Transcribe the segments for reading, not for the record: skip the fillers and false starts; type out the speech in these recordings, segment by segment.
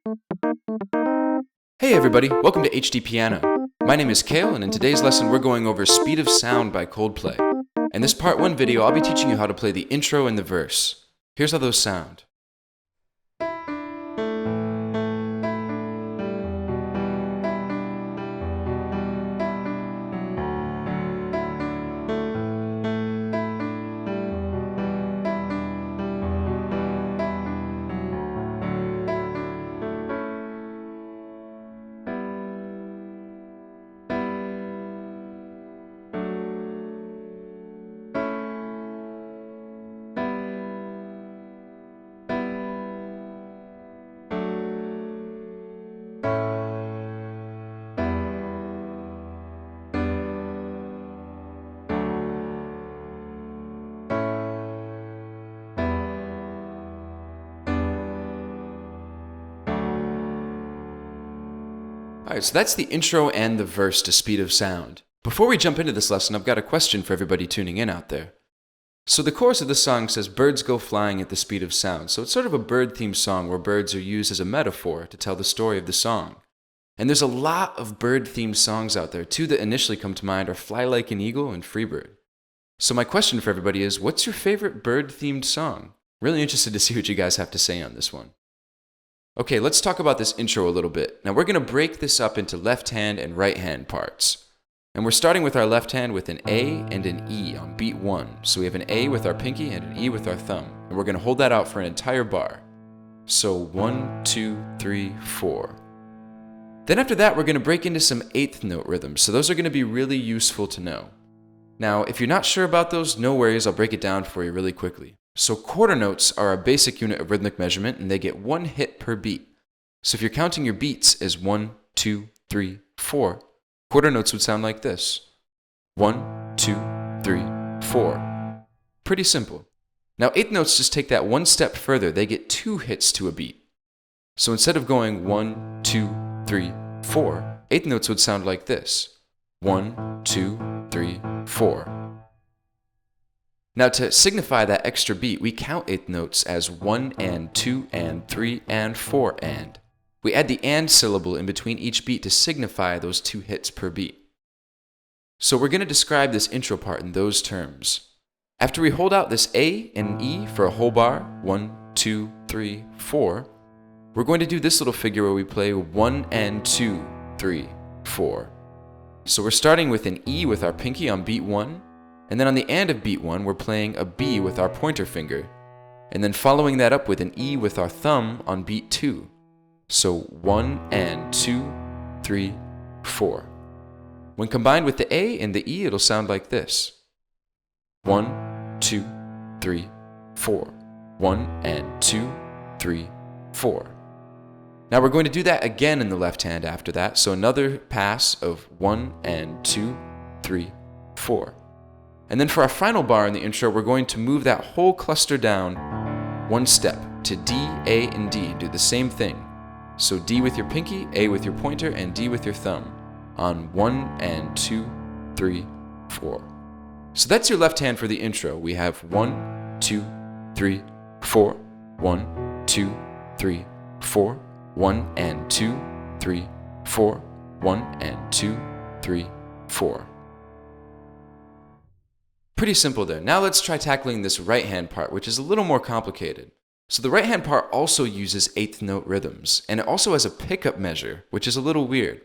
Hey everybody, welcome to HDpiano. My name is Kale, and in today's lesson we're going over Speed of Sound by Coldplay. In this part 1 video, I'll be teaching you how to play the intro and the verse. Here's how those sound. Alright, so that's the intro and the verse to Speed of Sound. Before we jump into this lesson, I've got a question for everybody tuning in out there. So the chorus of the song says, "Birds go flying at the speed of sound." So it's sort of a bird-themed song where birds are used as a metaphor to tell the story of the song. And there's a lot of bird-themed songs out there. Two that initially come to mind are "Fly Like an Eagle" and "Freebird." So my question for everybody is, what's your favorite bird-themed song? Really interested to see what you guys have to say on this one. Okay, let's talk about this intro a little bit. Now we're going to break this up into left hand and right hand parts. And we're starting with our left hand with an A and an E on beat 1. So we have an A with our pinky and an E with our thumb. And we're going to hold that out for an entire bar. So 1, 2, 3, 4. Then after that, we're going to break into some eighth note rhythms. So those are going to be really useful to know. Now, if you're not sure about those, no worries, I'll break it down for you really quickly. So quarter notes are a basic unit of rhythmic measurement, and they get 1 hit per beat. So if you're counting your beats as 1, 2, 3, 4, quarter notes would sound like this. 1, 2, 3, 4. Pretty simple. Now eighth notes just take that one step further. They get 2 hits to a beat. So instead of going 1, 2, 3, 4, eighth notes would sound like this. 1, 2, 3, 4. Now to signify that extra beat, we count eighth notes as 1 and 2 and 3 and 4 and. We add the and syllable in between each beat to signify those 2 hits per beat. So we're going to describe this intro part in those terms. After we hold out this A and E for a whole bar, 1, 2, 3, 4, we're going to do this little figure where we play 1 and 2, 3, 4. So we're starting with an E with our pinky on beat 1. And then on the and of beat 1, we're playing a B with our pointer finger. And then following that up with an E with our thumb on beat 2. So 1 and 2, 3, 4. When combined with the A and the E, it'll sound like this. 1, 2, 3, 4. 1 and 2, 3, 4. Now we're going to do that again in the left hand after that. So another pass of 1 and 2, 3, 4. And then for our final bar in the intro, we're going to move that whole cluster down 1 step to D, A, and D. Do the same thing. So D with your pinky, A with your pointer, and D with your thumb on 1 and 2, 3, 4. So that's your left hand for the intro. We have 1, 2, 3, 4, 1, 2, 3, 4, 1 and 2, 3, 4, 1 and 2, 3, 4. Pretty simple there. Now let's try tackling this right hand part, which is a little more complicated. So the right hand part also uses eighth note rhythms, and it also has a pickup measure, which is a little weird.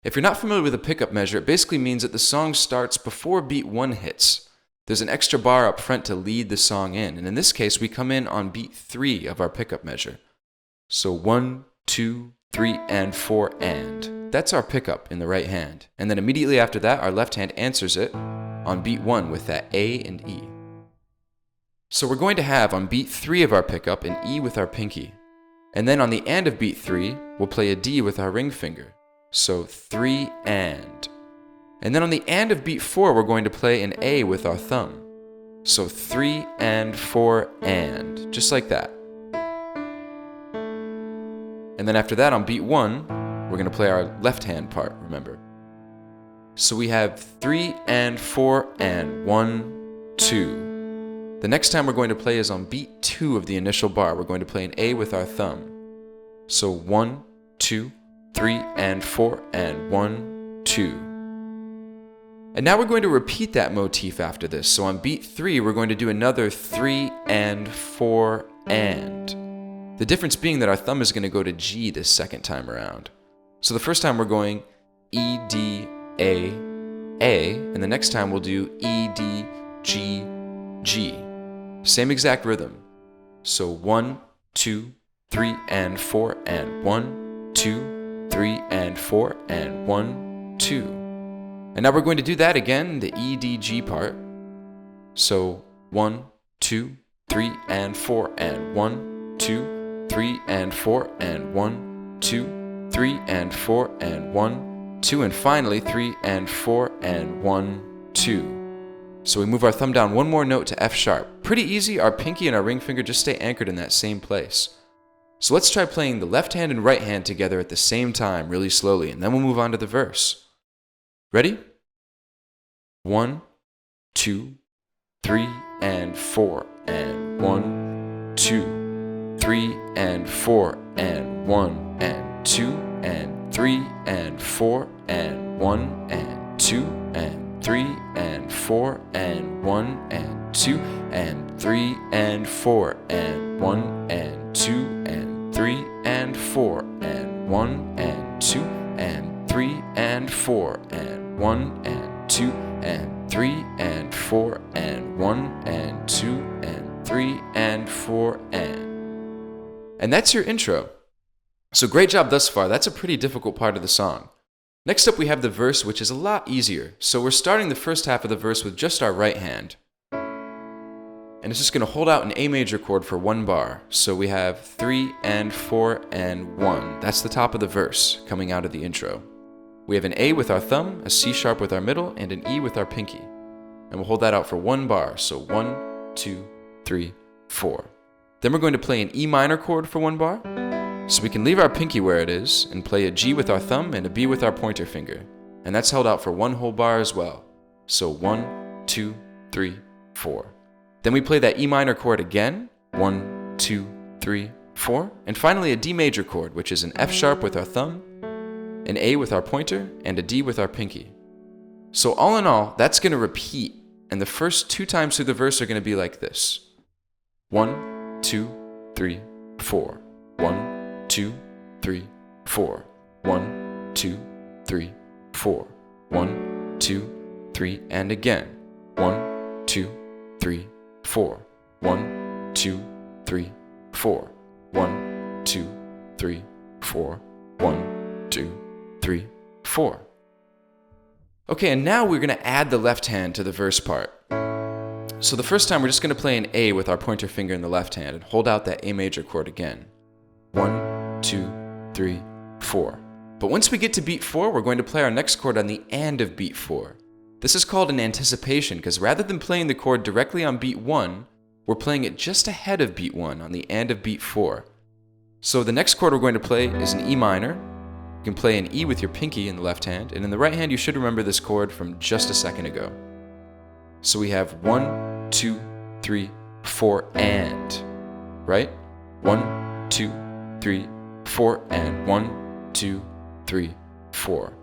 If you're not familiar with a pickup measure, it basically means that the song starts before beat 1 hits. There's an extra bar up front to lead the song in, and in this case we come in on beat 3 of our pickup measure. So 1, 2, 3, and 4 and. That's our pickup in the right hand. And then immediately after that, our left hand answers it on beat 1 with that A and E. So we're going to have on beat 3 of our pickup an E with our pinky. And then on the and of beat 3, we'll play a D with our ring finger. So 3 and. And then on the and of beat 4, we're going to play an A with our thumb. So 3 and 4 and. Just like that. And then after that on beat 1, we're going to play our left hand part, remember. So we have 3 and 4 and 1, 2. The next time we're going to play is on beat 2 of the initial bar. We're going to play an A with our thumb. So 1, 2, 3, and 4, and 1, 2. And now we're going to repeat that motif after this. So on beat 3, we're going to do another 3 and 4 and. The difference being that our thumb is going to go to G this second time around. So the first time we're going E, D, A, and the next time we'll do E, D, G, G. Same exact rhythm. So 1, 2, 3, and 4, and 1, 2, 3, and 4, and 1, 2. And now we're going to do that again, the E, D, G part. So 1, 2, 3, and 4, and 1, 2, 3, and 4, and 1, 2, 3, and 4, and 1, 2, and finally 3 and 4 and 1, 2. So we move our thumb down one more note to F sharp. Pretty easy, our pinky and our ring finger just stay anchored in that same place. So let's try playing the left hand and right hand together at the same time, really slowly, and then we'll move on to the verse. Ready? 1, 2, 3, and 4, and 1, 2, 3, and 4, and 1, and 2, and 3, and 4, and 1, and 2, and 3, and 4, and 1, and 2, and 3, and 4, and 1, and 2, and 3, and 4, and 1, and 2, and 3, and 4, and 1, and 2, and 3, and 4, and 1, and 2, and 3, and 4, and that's your intro. So great job thus far. That's a pretty difficult part of the song. Next up we have the verse, which is a lot easier. So we're starting the first half of the verse with just our right hand. And it's just going to hold out an A major chord for one bar. So we have 3 and 4 and 1. That's the top of the verse coming out of the intro. We have an A with our thumb, a C sharp with our middle, and an E with our pinky. And we'll hold that out for one bar. So 1, 2, 3, 4. Then we're going to play an E minor chord for one bar. So we can leave our pinky where it is and play a G with our thumb and a B with our pointer finger. And that's held out for one whole bar as well. So 1, 2, 3, 4. Then we play that E minor chord again. 1, 2, 3, 4. And finally a D major chord, which is an F sharp with our thumb, an A with our pointer, and a D with our pinky. So all in all, that's going to repeat. And the first 2 times through the verse are going to be like this. 1, 2, 3, 4. 1, 2, 3, 4. 1, 2, 3, 4. 1, 2, 3, and again. 1, 2, 3, 4. 1, 2, 3, 4. 1, 2, 3, 4. 1, 2, 3, 4. Okay, and now we're going to add the left hand to the verse part. So the first time we're just going to play an A with our pointer finger in the left hand and hold out that A major chord again. 1, 2, 3, 4. But once we get to beat 4, we're going to play our next chord on the and of beat 4. This is called an anticipation because rather than playing the chord directly on beat 1, we're playing it just ahead of beat 1 on the and of beat 4. So the next chord we're going to play is an E minor. You can play an E with your pinky in the left hand, and in the right hand you should remember this chord from just a second ago. So we have 1, 2, 3, 4, and, right? 1, 2, 3, 4, and 1, 2, 3, 4.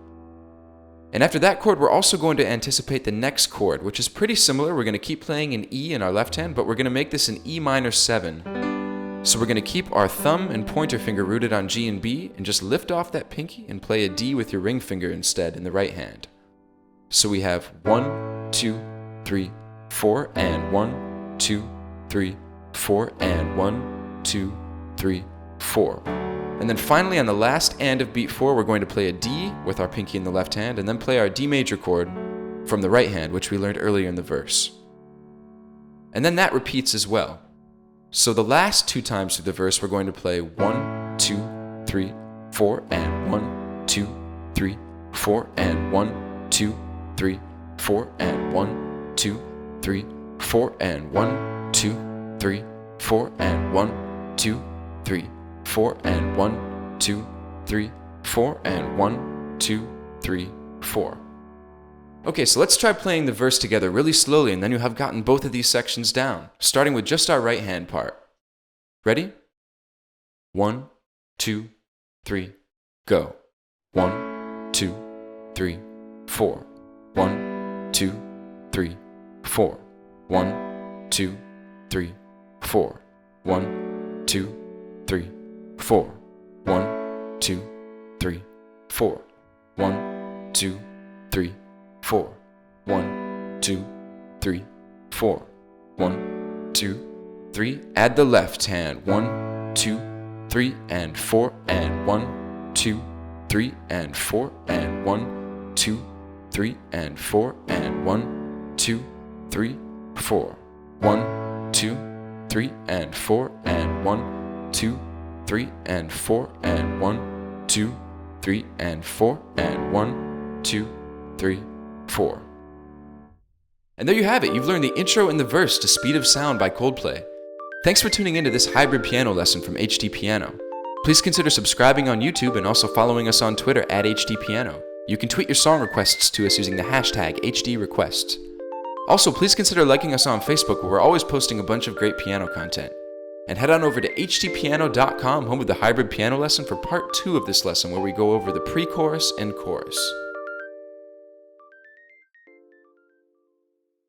And after that chord, we're also going to anticipate the next chord, which is pretty similar. We're going to keep playing an E in our left hand, but we're going to make this an E minor 7. So we're going to keep our thumb and pointer finger rooted on G and B, and just lift off that pinky and play a D with your ring finger instead in the right hand. So we have 1, 2, 3, 4, and 1, 2, 3, 4, and 1, 2, 3, 4. And then finally on the last and of beat 4, we're going to play a D with our pinky in the left hand, and then play our D major chord from the right hand, which we learned earlier in the verse. And then that repeats as well. So the last 2 times through the verse, we're going to play 1, 2, 3, 4, and 1, 2, 3, 4, and 1, 2, 3, 4, and 1, 2, 3, 4, and 1, 2, 3, 4, and 1, 2, 3, 4, and 1, 2, 3, 4, and 1, 2, 3, 4. Okay, so let's try playing the verse together really slowly, and then you'll have gotten both of these sections down, starting with just our right hand part. Ready? 1, 2, 3, go. 1, 2, 3, 4. 1, 2, 3, 4. 1, 2, 3, 4. 1, 2, 3, 4. 1, 2, 3, 4. 1, 2, 3, 4. 1, 2, 3, 4. 1, 2, 3. Add the left hand. 1, 2, 3, and 4, and 1, 2, 3, and 4, and 1, 2, 3, and 4, and 1, 2, 3, 4. 1, 2, 3, and 4, and 1, 2, 3, and 4, and 1, 2, 3, and 4, and 1, 2, 3, 4. And there you have it. You've learned the intro and the verse to Speed of Sound by Coldplay. Thanks for tuning into this hybrid piano lesson from HDpiano. Please consider subscribing on YouTube and also following us on Twitter at HDpiano. You can tweet your song requests to us using the hashtag HDrequests. Also, please consider liking us on Facebook, where we're always posting a bunch of great piano content. And head on over to hdpiano.com, home of the hybrid piano lesson, for part 2 of this lesson, where we go over the pre-chorus and chorus.